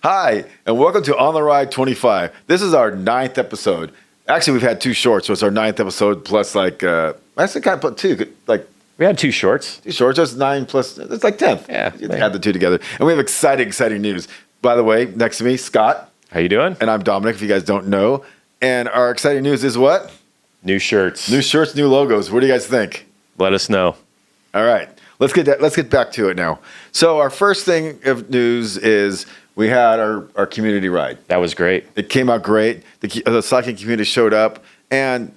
Hi, and welcome to On the Ride 25. This is our 9th episode. Actually, we've had 2 shorts, so it's our 9th episode plus I kind of put 2, We had 2 shorts. 2 shorts. That's 9 plus, it's like 10th. Yeah. You add the 2 together. And we have exciting news. By the way, next to me, Scott. How you doing? And I'm Dominic, if you guys don't know. And our exciting news is what? New shirts. New shirts, new logos. What do you guys think? Let us know. All right. Let's get back to it now. So our first thing of news is we had our community ride. That was great. It came out great. The cycling community showed up, and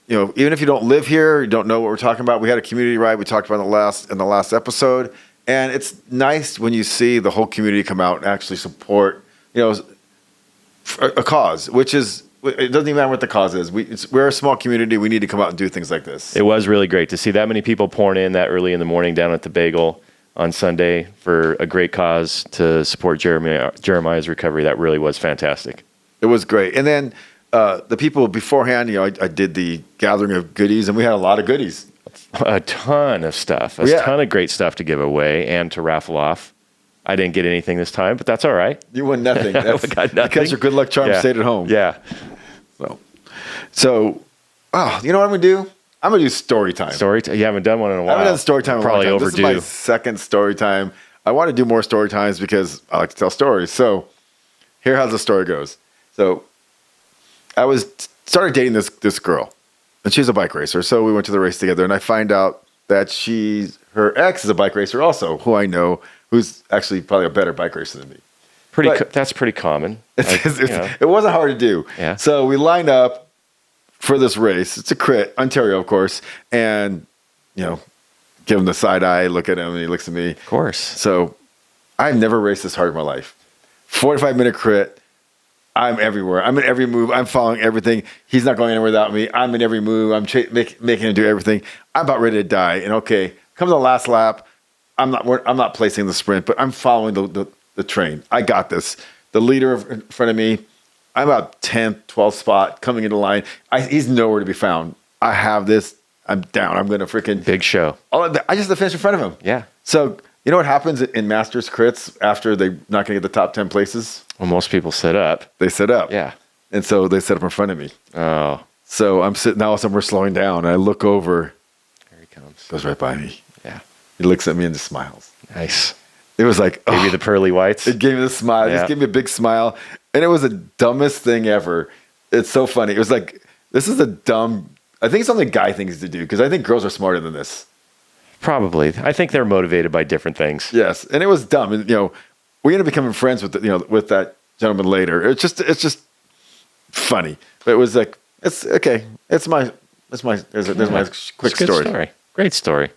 even if you don't live here, you don't know what we're talking about. We had a community ride. We talked about in the last episode, and it's nice when you see the whole community come out and actually support a cause, which is. It doesn't even matter what the cause is. We're a small community. We need to come out and do things like this. It was really great to see that many people pouring in that early in the morning down at the Bagel on Sunday for a great cause to support Jeremiah's recovery. That really was fantastic. It was great. And then the people beforehand, I did the gathering of goodies, and we had a lot of goodies. A ton of stuff. A ton of great stuff to give away and to raffle off. I didn't get anything this time, but that's all right. You won nothing. I got nothing. Because your good luck charm stayed at home. Yeah. So, you know what I'm going to do? I'm going to do story time. You haven't done one in a while. I haven't done story time in a Probably long time. overdue. This is my second story time. I want to do more story times because I like to tell stories. So, here how the story goes. So, I started dating this girl, and she's a bike racer. So, we went to the race together, and I find out that her ex is a bike racer also, who I know, who's actually probably a better bike racer than me. That's pretty common. It wasn't hard to do. Yeah. So we lined up for this race. It's a crit, Ontario, of course, and give him the side eye, look at him, and he looks at me. Of course. So I've never raced this hard in my life. 45-minute crit. I'm everywhere. I'm in every move. I'm following everything. He's not going anywhere without me. I'm in every move. I'm making him do everything. I'm about ready to die. And come the last lap. I'm not placing the sprint, but I'm following the train. I got this. The leader in front of me, I'm about 10th, 12th spot coming into line. He's nowhere to be found. I have this. I'm down. I'm going to freaking... Big show. I just have to finish in front of him. Yeah. So, you know what happens in Masters crits after they're not going to get the top 10 places? Well, most people sit up. They sit up. Yeah. And so they sit up in front of me. Oh. So I'm sitting, now all of a sudden we're slowing down. And I look over. Here he comes. Goes right by me. Yeah. He looks at me and just smiles. Nice. It was like... Gave you the pearly whites? It gave me the smile. It just gave me a big smile. And it was the dumbest thing ever. It's so funny. It was like, this is a dumb... I think it's something guy things to do, because I think girls are smarter than this. Probably. I think they're motivated by different things. Yes. And it was dumb. And, we ended up becoming friends with with that gentleman later. It's just funny. But it was like, it's okay. There's my quick story. Great story.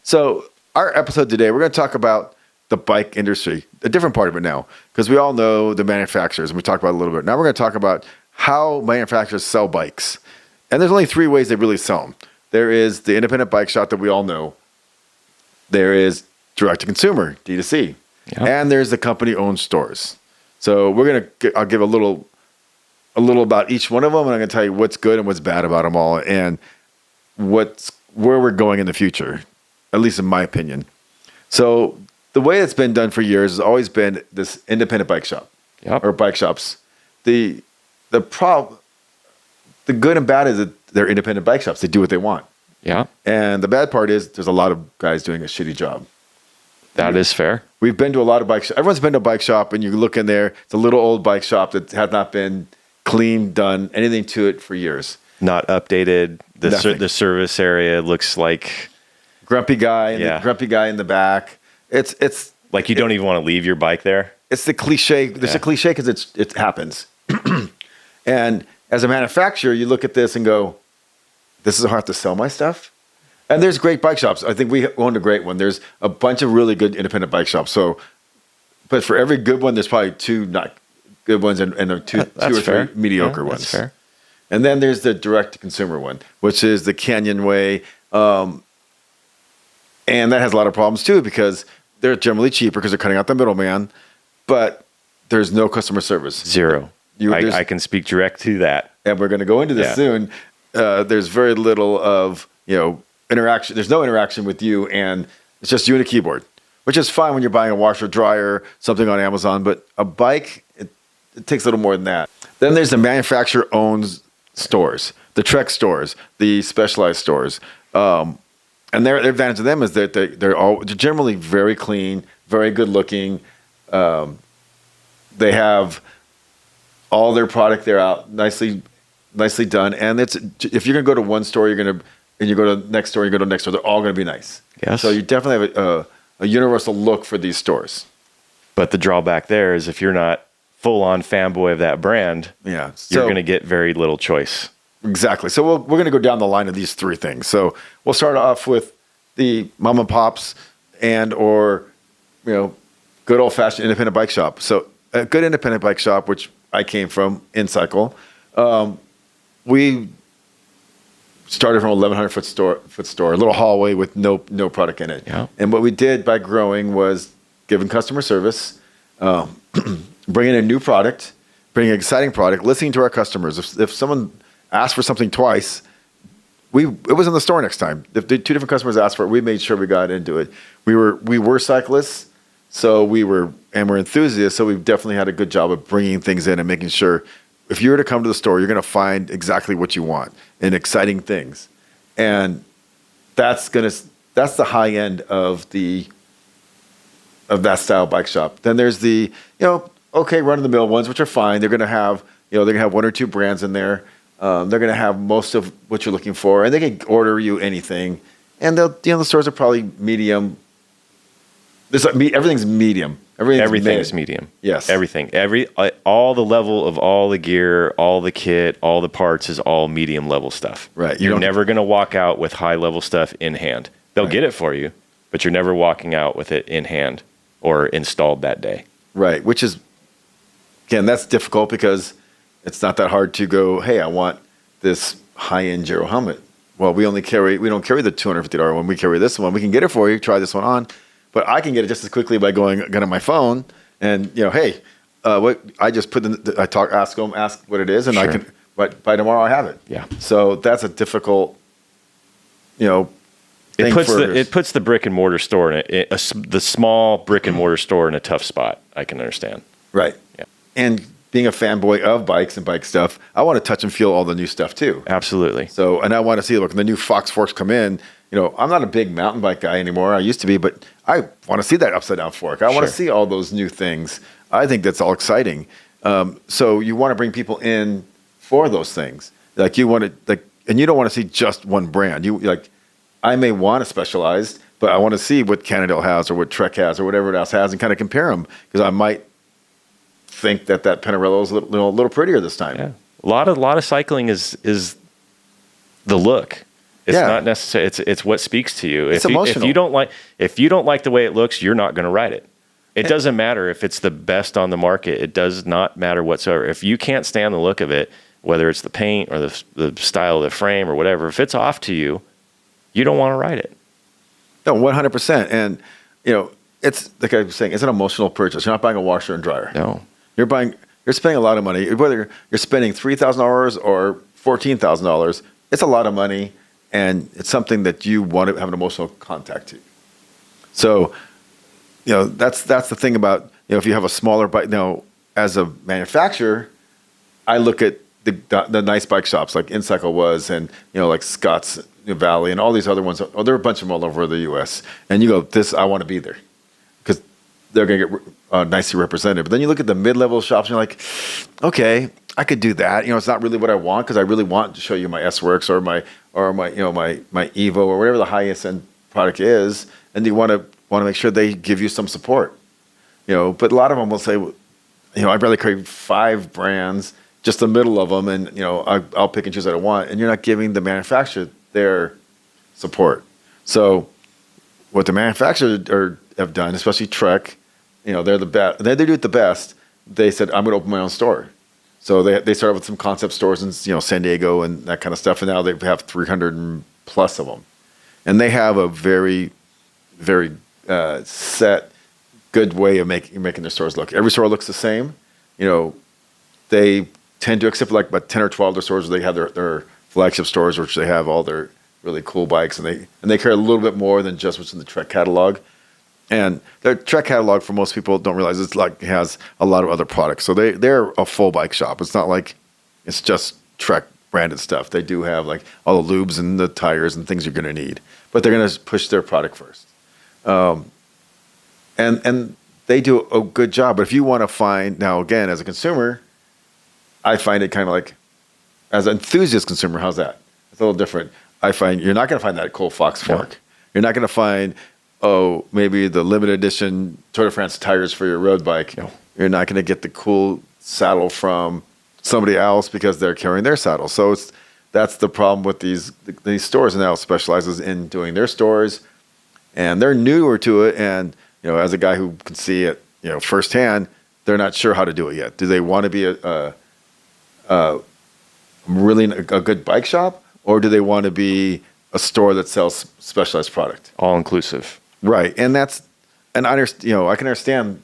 So our episode today, we're going to talk about the bike industry, a different part of it now, because we all know the manufacturers, and we talked about it a little bit. Now we're going to talk about how manufacturers sell bikes. And there's only 3 ways they really sell them. There is the independent bike shop that we all know. There is direct-to-consumer, D2C. Yep. And there's the company-owned stores. So I'll give a little about each one of them, and I'm going to tell you what's good and what's bad about them all, and where we're going in the future, at least in my opinion. So the way it's been done for years has always been this independent bike shop, or bike shops. The good and bad is that they're independent bike shops. They do what they want. Yeah. And the bad part is there's a lot of guys doing a shitty job. That is fair. We've been to a lot of bike shops. Everyone's been to a bike shop, and you look in there, it's a little old bike shop that has not been cleaned, done anything to it for years. Not updated. The service area looks like... Grumpy guy, and the grumpy guy in the back. It's like you don't even want to leave your bike there. It's the cliche. There's a cliche because it happens. And as a manufacturer, you look at this and go, this is how I have to sell my stuff? And there's great bike shops. I think we owned a great one. There's a bunch of really good independent bike shops. But for every good one, there's probably 2 not good ones and two or 3 mediocre ones. That's fair. And then there's the direct-to-consumer one, which is the Canyon Way. And that has a lot of problems too, because they're generally cheaper because they're cutting out the middleman, but there's no customer service. Zero. I can speak direct to that. And we're going to go into this soon. There's very little of, interaction. There's no interaction with you, and it's just you and a keyboard, which is fine when you're buying a washer, dryer, something on Amazon. But a bike, it takes a little more than that. Then there's the manufacturer-owned stores, the Trek stores, the Specialized stores. And their advantage of them is that they're generally very clean, very good looking. They have all their product there out nicely done. And if you're gonna go to one store, and you go to the next store, they're all gonna be nice. Yes. So you definitely have a universal look for these stores. But the drawback there is if you're not full on fanboy of that brand, you're gonna get very little choice. Exactly. So we're going to go down the line of these three things. So we'll start off with the mom and pops or good old fashioned independent bike shop. So a good independent bike shop, which I came from, InCycle. We started from 1,100 foot store, a little hallway with no product in it. Yeah. And what we did by growing was giving customer service, bringing in new product, bringing an exciting product, listening to our customers. If someone asked for something twice, it was in the store next time. If the two different customers asked for it, we made sure we got into it. We were cyclists, so we're enthusiasts, so we've definitely had a good job of bringing things in and making sure if you were to come to the store, you're going to find exactly what you want and exciting things. And that's the high end of that style bike shop. Then there's the run of the mill ones, which are fine. They're going to have one or two brands in there. They're going to have most of what you're looking for, and they can order you anything. And the stores are probably medium. Everything's medium. Everything's medium. Yes. Everything. All the level of all the gear, all the kit, all the parts is all medium level stuff. Right. You're never going to walk out with high level stuff in hand. They'll get it for you, but you're never walking out with it in hand or installed that day. Right. Which is, again, that's difficult because it's not that hard to go, hey, I want this high-end Giro helmet. Well, we don't carry the $250 one. We carry this one. We can get it for you. Try this one on. But I can get it just as quickly by going on my phone and, hey, what I just put ask what it is, and sure. I can, by tomorrow I have it. Yeah. So that's a difficult, thing it puts the brick and mortar store the small brick and mortar store in a tough spot. I can understand. Right. Yeah. And being a fanboy of bikes and bike stuff, I want to touch and feel all the new stuff too. Absolutely. So, and I want to see, look, when the new Fox forks come in, I'm not a big mountain bike guy anymore. I used to be, but I want to see that upside down fork. I want to see all those new things. I think that's all exciting. So you want to bring people in for those things. And you don't want to see just one brand. I may want a Specialized, but I want to see what Cannondale has or what Trek has or whatever else has and kind of compare them because I might think that Pinarello is a little prettier this time. Yeah. A lot of cycling is the look. It's not necessary. It's what speaks to you. It's emotional. If you don't like the way it looks, you're not going to ride it. It doesn't matter if it's the best on the market. It does not matter whatsoever. If you can't stand the look of it, whether it's the paint or the style of the frame or whatever, if it's off to you, you don't want to ride it. No, 100%. And it's like I was saying, it's an emotional purchase. You're not buying a washer and dryer. No. You're spending a lot of money. Whether you're spending $3,000 or $14,000, it's a lot of money, and it's something that you want to have an emotional contact to. So, that's the thing about if you have a smaller bike. Now, as a manufacturer, I look at the nice bike shops like InCycle was, and like Scott's Valley, and all these other ones. There are a bunch of them all over the U.S. And you go, I want to be there because they're going to get nicely represented. But then you look at the mid-level shops and you're like, okay, I could do that. It's not really what I want because I really want to show you my S-Works or my Evo or whatever the highest end product is, and you want to make sure they give you some support. But a lot of them will say, I'd rather carry 5 brands, just the middle of them, and I'll pick and choose what I want, and you're not giving the manufacturer their support. So what the manufacturers have done, especially Trek, they're the best. They do it the best. They said, I'm going to open my own store. So they started with some concept stores in San Diego and that kind of stuff, and now they have 300 plus of them. And they have a very, very set, good way of making their stores look. Every store looks the same. They tend to, except for like about 10 or 12 of their stores, where they have their flagship stores, which they have all their really cool bikes, and they carry a little bit more than just what's in the Trek catalog. And their Trek catalog, for most people, don't realize it's like has a lot of other products. So they're a full bike shop. It's not like it's just Trek branded stuff. They do have like all the lubes and the tires and things you're going to need, but they're going to push their product first. And they do a good job. But if you want to find, now again, as a consumer, I find it kind of like, as an enthusiast consumer, how's that? It's a little different. I find you're not going to find that cool Fox fork. You're not going to find, maybe the limited edition Tour de France tires for your road bike. No. You're not going to get the cool saddle from somebody else because they're carrying their saddle. So that's the problem with these stores now specializes in doing their stores, and they're newer to it. And as a guy who can see it, firsthand, they're not sure how to do it yet. Do they want to be really a good bike shop, or do they want to be a store that sells specialized product? All inclusive. Right. And I can understand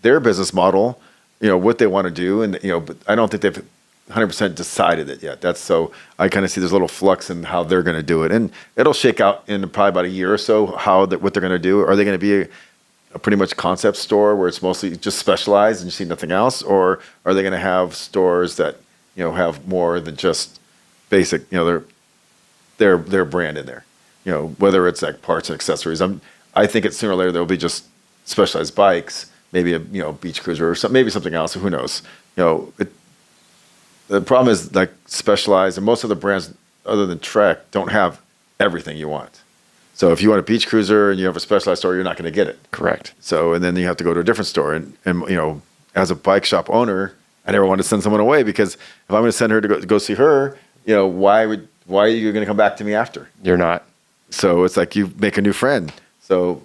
their business model, what they want to do. And, but I don't think they've 100% decided it yet. So I kind of see there's a little flux in how they're going to do it. And it'll shake out in probably about a year or so, what they're going to do. Are they going to be a pretty much concept store where it's mostly just specialized and you see nothing else? Or are they going to have stores that, have more than just basic, their brand in there, whether it's like parts and accessories. I think it's sooner or later there'll be just specialized bikes, maybe a beach cruiser or maybe something else. Who knows? The problem is like specialized, and most of the brands other than Trek don't have everything you want. So if you want a beach cruiser and you have a specialized store, you're not going to get it. Correct. So and then you have to go to a different store. And as a bike shop owner, I never want to send someone away, because if I'm going to send her to go see her, why are you going to come back to me after? You're not. So it's like you make a new friend. So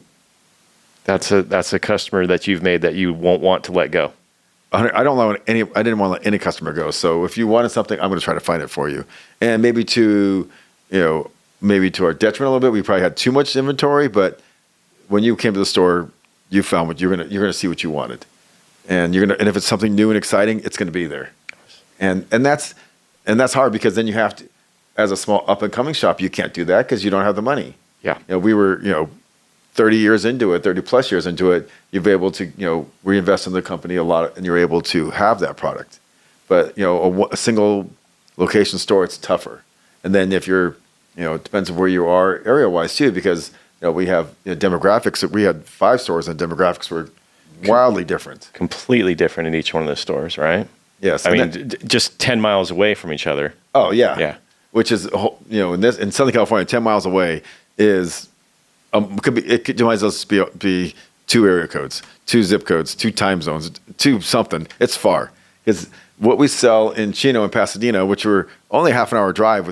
that's a customer that you've made that you won't want to let go. I didn't want to let any customer go. So if you wanted something, I'm going to try to find it for you. And maybe to our detriment a little bit, we probably had too much inventory, but when you came to the store, you found what you're going to see what you wanted. And and if it's something new and exciting, it's going to be there. And that's hard, because then you have to, as a small up and coming shop, you can't do that because you don't have the money. Yeah. We were, 30 years into it, 30 plus years into it, you've been able to, reinvest in the company a lot, and you're able to have that product. But, a single location store, it's tougher. And then if you're, it depends on where you are area wise too, because, we have demographics. We had 5 stores, and demographics were wildly different. Completely different in each one of the stores, right? Yes. I mean, just 10 miles away from each other. Oh yeah. Yeah. Which is, in Southern California, 10 miles away is, it might as well be 2 area codes, 2 zip codes, 2 time zones, 2 something. It's far. Because what we sell in Chino and Pasadena, which were only half an hour drive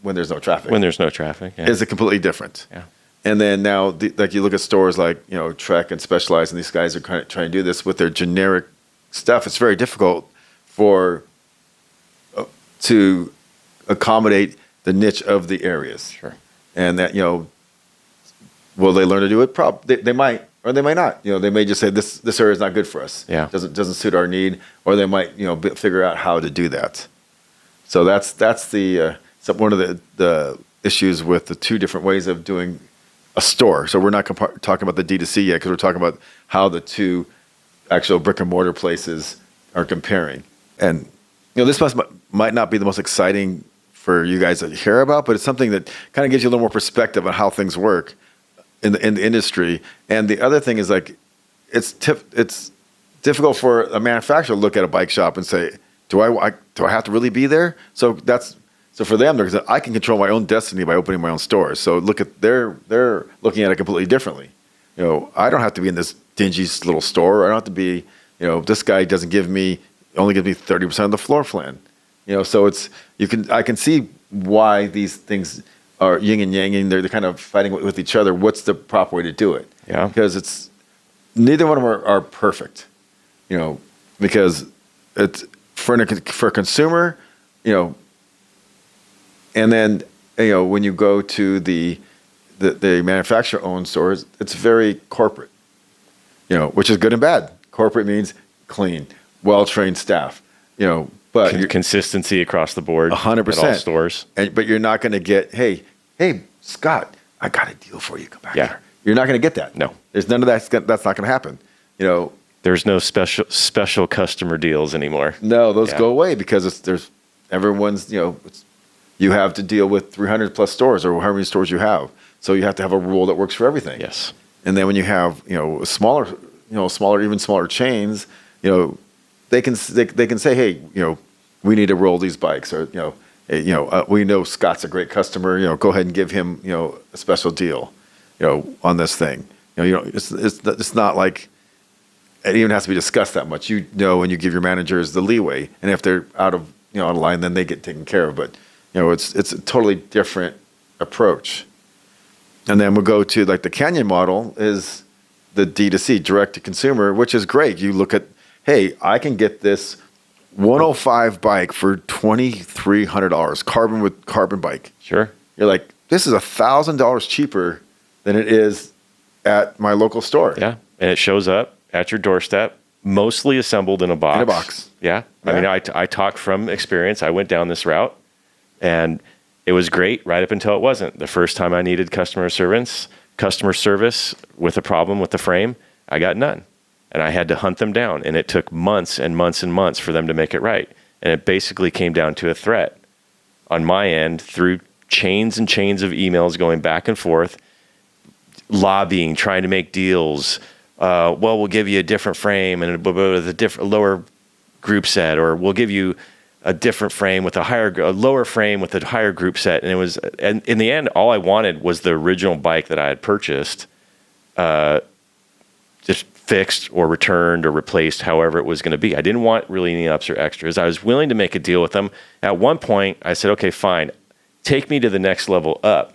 when there's no traffic. When there's no traffic. Yeah. Is completely different. Yeah. And then now, like you look at stores like, Trek and Specialized, and these guys are trying to do this with their generic stuff. It's very difficult to accommodate the niche of the areas. Sure. And that, will they learn to do it? They might, or they might not. They may just say this area is not good for us. Yeah. Doesn't suit our need, or they might figure out how to do that. So that's one of the issues with the 2 different ways of doing a store. So we're not talking about the D2C yet, because we're talking about how the 2 actual brick and mortar places are comparing. And this might not be the most exciting for you guys to hear about, but it's something that kind of gives you a little more perspective on how things work in the industry. And the other thing is, like, it's difficult for a manufacturer to look at a bike shop and say, do I have to really be there? So for them, I can control my own destiny by opening my own stores. So they're looking at it completely differently. I don't have to be in this dingy little store. I don't have to be, this guy only gives me 30% of the floor plan. So I can see why these things are yin and yang, and they're kind of fighting with each other. What's the proper way to do it? Yeah. Because neither one of them are perfect, because it's for a consumer, and then, when you go to the manufacturer-owned stores, it's very corporate, which is good and bad. Corporate means clean, well-trained staff, but consistency across the board. 100% at all stores. But you're not going to get, hey, Scott, I got a deal for you. Come back here. You're not going to get that. No. There's none of that. That's not going to happen. You know, There's no special customer deals anymore. no, those go away because everyone's, you have to deal with 300 plus stores or however many stores you have. So you have to have a rule that works for everything. Yes. And then when you have, smaller, even smaller chains, they can say, hey, we need to roll these bikes, or hey, we know Scott's a great customer. Go ahead and give him, a special deal, on this thing. It's not like it even has to be discussed that much. When you give your managers the leeway, and if they're out of line, then they get taken care of. But it's a totally different approach. And then we'll go to like the Canyon model is the D2C, direct to consumer, which is great. You look at, hey, I can get this 105 bike for $2,300, carbon bike. Sure. You're like, this is $1,000 cheaper than it is at my local store. Yeah. And it shows up at your doorstep, mostly assembled in a box. In a box. Yeah. I mean, I talk from experience. I went down this route, and it was great right up until it wasn't. The first time I needed customer service with a problem with the frame, I got none. And I had to hunt them down. And it took months and months and months for them to make it right. And it basically came down to a threat on my end through chains and chains of emails going back and forth, lobbying, trying to make deals. We'll give you a different frame and a lower group set, or we'll give you a different frame with a lower frame with a higher group set. And in the end, all I wanted was the original bike that I had purchased, just fixed or returned or replaced, however it was going to be. I didn't want really any ups or extras. I was willing to make a deal with them. At one point, I said, okay, fine, take me to the next level up,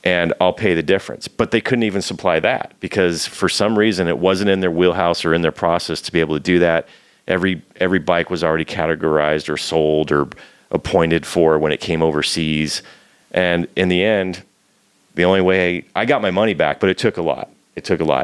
and I'll pay the difference. But they couldn't even supply that because for some reason it wasn't in their wheelhouse or in their process to be able to do that. Every bike was already categorized or sold or appointed for when it came overseas. And in the end, the only way I got my money back, but it took a lot.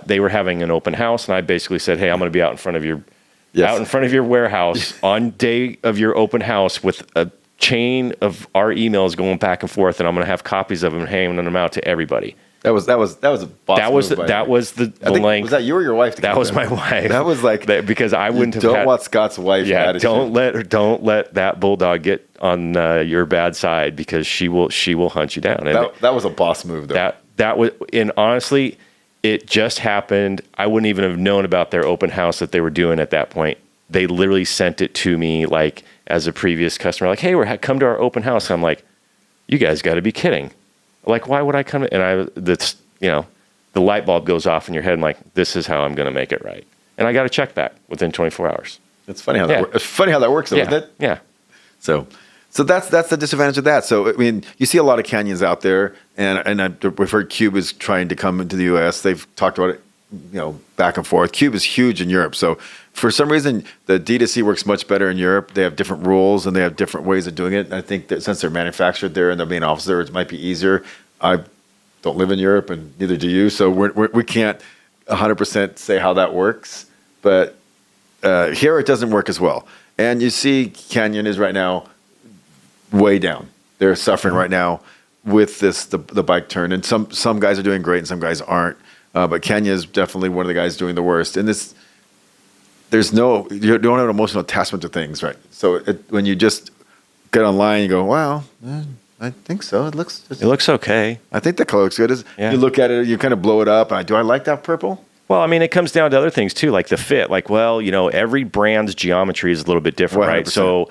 They were having an open house, and I basically said, hey, I'm going to be out in front of your warehouse on day of your open house with a chain of our emails going back and forth, and I'm going to have copies of them hanging them out to everybody. That was a boss move. That was the length. Was that you or your wife? That was my wife. That was like because I wouldn't have. Don't want Scott's wife. Yeah, attitude. don't let that bulldog get on your bad side because she will hunt you down. And that was a boss move, though. That was, and honestly, it just happened. I wouldn't even have known about their open house that they were doing at that point. They literally sent it to me like as a previous customer, like, hey, come to our open house. I'm like, you guys got to be kidding. Like, why would I come? And the light bulb goes off in your head. I'm like, this is how I'm going to make it right. And I got a check back within 24 hours. It's funny how that works. It's funny how that works, isn't it? Yeah. So that's the disadvantage of that. So, I mean, you see a lot of Canyons out there, and we've heard Cube is trying to come into the U.S. They've talked about it, back and forth. Cube is huge in Europe. So for some reason, the D2C works much better in Europe. They have different rules, and they have different ways of doing it. And I think that since they're manufactured there and their main office there, it might be easier. I don't live in Europe, and neither do you. So we can't 100% say how that works. But here it doesn't work as well. And you see Canyon is right now way down. They're suffering right now with the bike turn. And some guys are doing great and some guys aren't. But Canyon is definitely one of the guys doing the worst. And you don't have an emotional attachment to things, right? So when you just get online, you go, wow, I think so. It looks okay. I think the color looks good. You look at it, you kind of blow it up. Do I like that purple? Well, I mean, it comes down to other things too, like the fit. Like, every brand's geometry is a little bit different, 100%. Right? So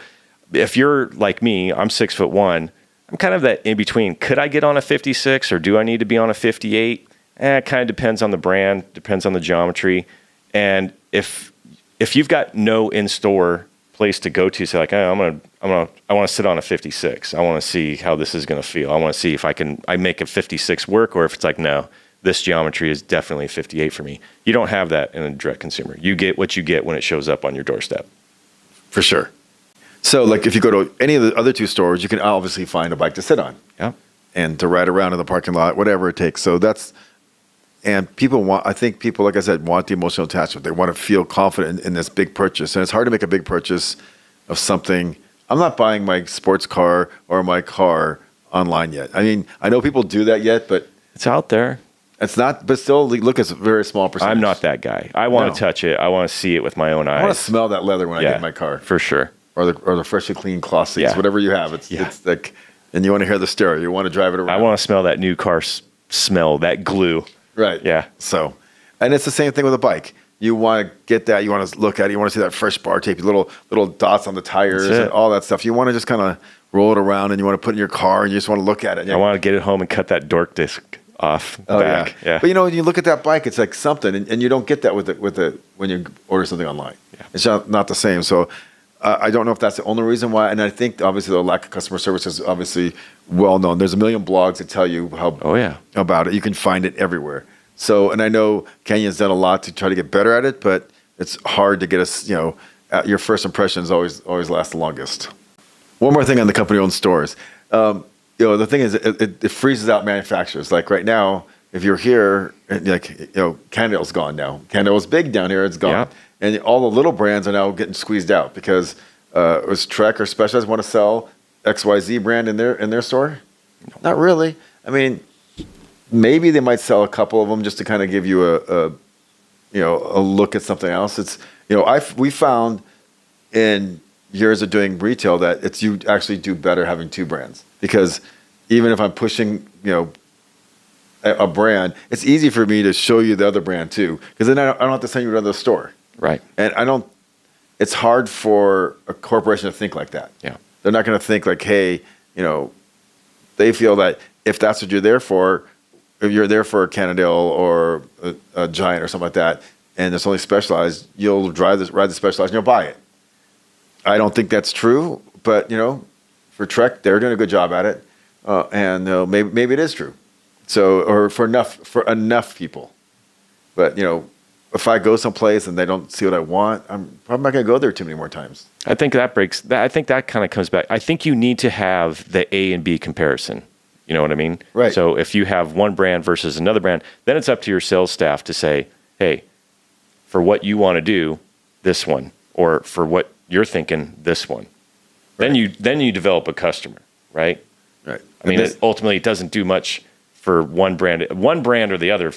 if you're like me, I'm 6'1". I'm kind of that in between. Could I get on a 56 or do I need to be on a 58? It kind of depends on the brand, depends on the geometry. And if you've got no in-store place to go to, say like, I want to sit on a 56. I want to see how this is going to feel. I want to see if I make a 56 work, or if it's like, no, this geometry is definitely 58 for me. You don't have that in a direct consumer. You get what you get when it shows up on your doorstep. For sure. So like if you go to any of the other two stores, you can obviously find a bike to sit on. Yeah. And to ride around in the parking lot, whatever it takes. So and I think people, like I said, want the emotional attachment. They want to feel confident in this big purchase. And it's hard to make a big purchase of something. I'm not buying my sports car or my car online yet. I mean, I know people do that yet, but it's out there. It's not, but still, look, it's a very small percentage. I'm not that guy. I want to touch it. I want to see it with my own eyes. I want to smell that leather when I get in my car. For sure. Or the freshly cleaned cloth seats, whatever you have. It's like, and you want to hear the stereo. You want to drive it around. I want to smell that new car smell, that glue. Right. Yeah. So, and it's the same thing with a bike. You want to get that. You want to look at it. You want to see that fresh bar tape, little dots on the tires and all that stuff. You want to just kind of roll it around, and you want to put it in your car, and you just want to look at it. I want to get it home and cut that dork disc off the back. Yeah. But when you look at that bike, it's like something, and you don't get that with it when you order something online. Yeah. It's not the same. So I don't know if that's the only reason why. And I think obviously the lack of customer service is obviously well known. There's a million blogs that tell you about it. You can find it everywhere. So, and I know Kenyon's done a lot to try to get better at it, but it's hard to get us. Your first impressions always last the longest. One more thing on the company-owned stores. The thing is, it freezes out manufacturers. Like right now, if you're here, Cannondale's gone now. Cannondale's big down here; it's gone, and all the little brands are now getting squeezed out because it was Trek or Specialized want to sell XYZ brand in their store. Not really. I mean, maybe they might sell a couple of them just to kind of give you a look at something else. It's we found in years of doing retail that you actually do better having two brands, because even if I'm pushing a brand, it's easy for me to show you the other brand too, because then I don't have to send you to another store. Right. And it's hard for a corporation to think like that. Yeah. They're not going to think like, hey, they feel that if that's what you're there for, if you're there for a Cannondale or a Giant or something like that, and it's only Specialized, you'll ride the Specialized and you'll buy it. I don't think that's true, but for Trek, they're doing a good job at it, and maybe it is true. So, or for enough people, but if I go someplace and they don't see what I want, I'm probably not going to go there too many more times. I think that kind of comes back. I think you need to have the A and B comparison. You know what I mean? Right. So if you have one brand versus another brand, then it's up to your sales staff to say, hey, for what you want to do, this one, or for what you're thinking, this one. Right. Then you develop a customer, right? Right. I mean, ultimately, it doesn't do much for one brand. One brand or the other,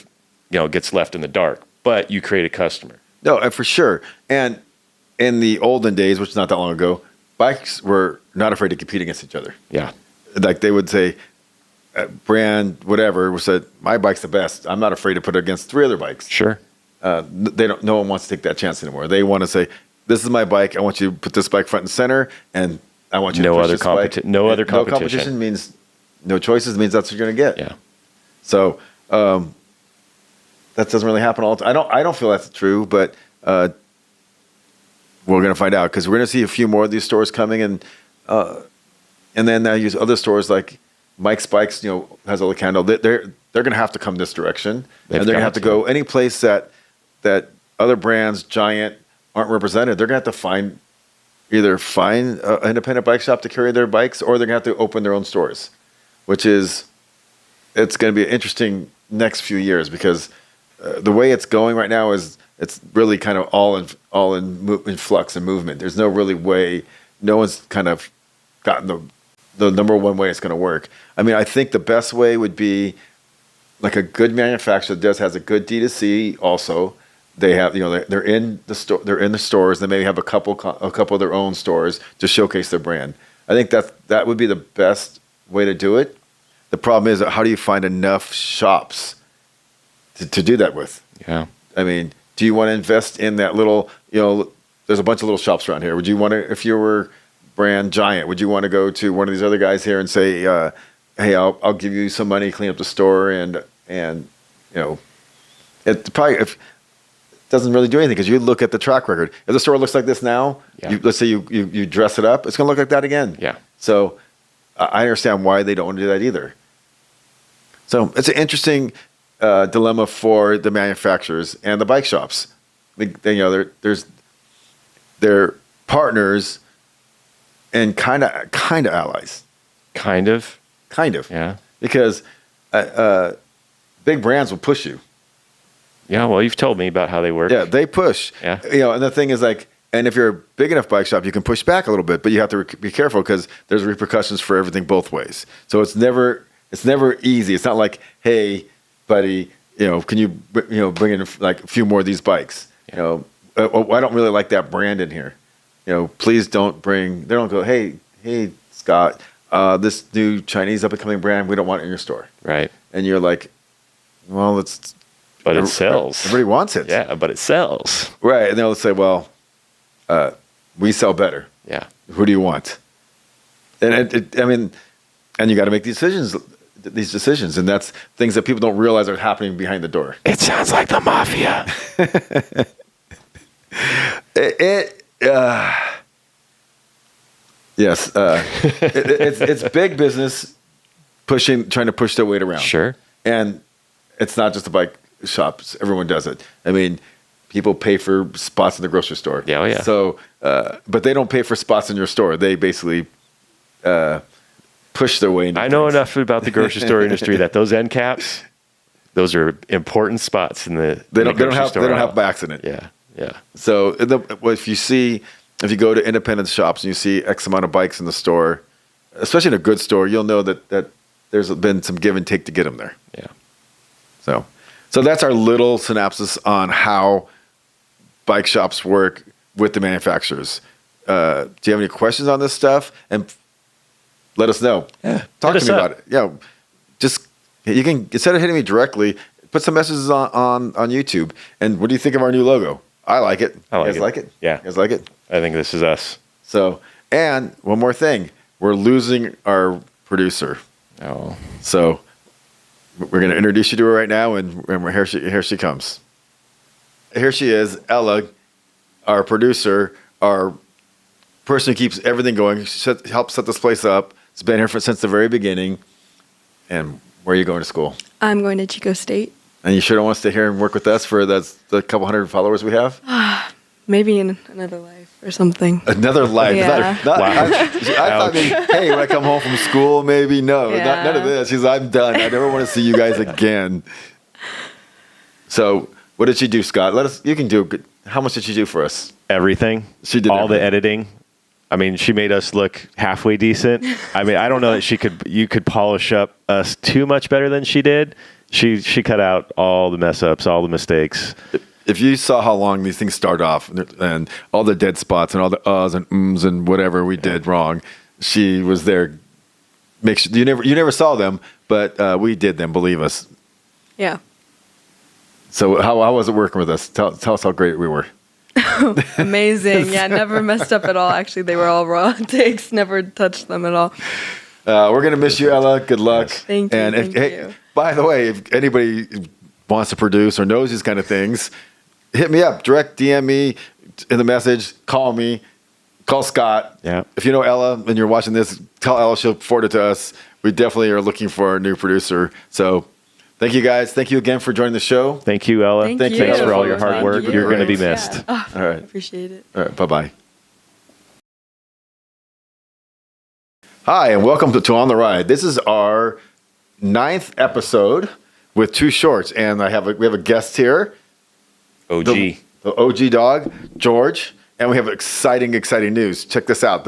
gets left in the dark, but you create a customer. No, for sure. And in the olden days, which is not that long ago, bikes were not afraid to compete against each other. Yeah. Like they would say, brand whatever said, my bike's the best. I'm not afraid to put it against three other bikes. Sure. No one wants to take that chance anymore. They want to say, this is my bike. I want you to put this bike front and center, and I want you to push this bike. No other competition. No competition means no choices. Means that's what you're going to get. Yeah. So that doesn't really happen all the time. I don't feel that's true, but we're going to find out, because we're going to see a few more of these stores coming, and then I use other stores like Mike's Bikes. Has a candle. They're going to have to come this direction, and they're going to have to go any place that other brands, Giant, aren't represented. They're going to have to either find an independent bike shop to carry their bikes, or they're going to have to open their own stores, it's going to be an interesting next few years, because the way it's going right now is it's really kind of all in flux and movement. There's no really way. No one's kind of gotten the number one way it's going to work. I mean, I think the best way would be like a good manufacturer that has a good D2C also. They have, they're in the store. They're in the stores. They maybe have a couple of their own stores to showcase their brand. I think that would be the best way to do it. The problem is, how do you find enough shops to do that with? Yeah. I mean, do you want to invest in that little? There's a bunch of little shops around here. Would you want to, if you were brand Giant, would you want to go to one of these other guys here and say, "Hey, I'll give you some money, clean up the store," and it probably doesn't really do anything, because you look at the track record. If the store looks like this now, let's say you dress it up, it's going to look like that again. Yeah. So I understand why they don't want to do that either. So it's an interesting dilemma for the manufacturers and the bike shops. They're partners and kind of allies. Kind of. Yeah. Because big brands will push you. Yeah, well, you've told me about how they work. Yeah, they push. Yeah. And the thing is, and if you're a big enough bike shop, you can push back a little bit, but you have to be careful, because there's repercussions for everything both ways. So it's never easy. It's not like, hey, buddy, can you bring in like a few more of these bikes? Yeah. I don't really like that brand in here. Please don't bring. They don't go, hey Scott, this new Chinese up and coming brand, we don't want it in your store. Right. And you're like, well, but it sells. Everybody wants it. Yeah, but it sells. Right. And they'll say, well, we sell better. Yeah. Who do you want? And and you got to make these decisions, and that's things that people don't realize are happening behind the door. It sounds like the mafia. Yes. It's big business trying to push their weight around. Sure. And it's not just the bike shops. Everyone does it. I mean, people pay for spots in the grocery store. Yeah, oh yeah. So, but they don't pay for spots in your store. They basically push their way into I know enough about the grocery store industry that those end caps, those are important spots in the They don't store happen by accident. Yeah, yeah. So if you go to independent shops and you see X amount of bikes in the store, especially in a good store, you'll know that there's been some give and take to get them there. Yeah. So that's our little synopsis on how bike shops work with the manufacturers. Do you have any questions on this stuff? And let us know. Yeah. Talk to me about it. Yeah. Just, you can, instead of hitting me directly, put some messages on YouTube. And what do you think of our new logo? I like it. I like you guys it. like it? Yeah. You guys like it? I think this is us. So, and one more thing. We're losing our producer. Oh. So we're going to introduce you to her right now, and here she comes. Here she is, Ella, our producer, our person who keeps everything going. She helps set this place up. It's been here since the very beginning. And where are you going to school? I'm going to Chico State. And you sure don't want to stay here and work with us for the couple hundred followers we have? Maybe in another life or something. Another life. Yeah. I thought maybe, hey, when I come home from school, maybe no. Yeah. None of this. She's I'm done. I never want to see you guys again. So what did she do, Scott? You can do good. How much did she do for us? Everything. She did all everything. the editing. I mean, she made us look halfway decent. I mean, I don't know that you could polish up us too much better than she did. She cut out all the mess ups, all the mistakes. If you saw how long these things start off and all the dead spots and all the uhs and ums and whatever we did wrong, she was there. Make sure you never saw them, but we did them. Believe us. Yeah. So how was it working with us? Tell us how great we were. Amazing. Yeah, never messed up at all. Actually, they were all raw takes. Never touched them at all. We're going to miss you, Ella. Good luck. Yes. Thank you. And Thank you. By the way, if anybody wants to produce or knows these kind of things, hit me up. Direct DM me in the message. Call me. Call Scott. Yeah. If you know Ella and you're watching this, tell Ella she'll forward it to us. We definitely are looking for a new producer. So thank you, guys. Thank you again for joining the show. Thank you, Ella. Thank you. Thanks for all your hard Thank work. you. You're going to be Yeah. missed. Oh, All right. appreciate it. All right. Bye-bye. Hi, and welcome to On the Ride. This is our 9th episode with 2 shorts, and we have a guest here, OG. the OG dog, George, and we have exciting news. Check this out.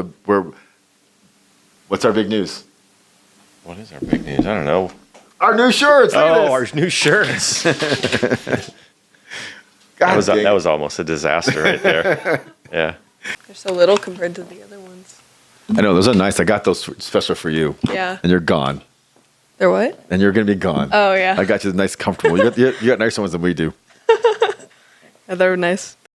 What's our big news? What is our big news? I don't know. Our new shirts. Look at Our this. new shirts. God dang. that was almost a disaster right there. Yeah. They're so little compared to the other ones. I know those are nice. I got those special for you. Yeah. And you're gone. They're what? And you're gonna be gone. Oh, yeah. I got you the nice, comfortable. You got nicer ones than we do. Yeah, they're nice.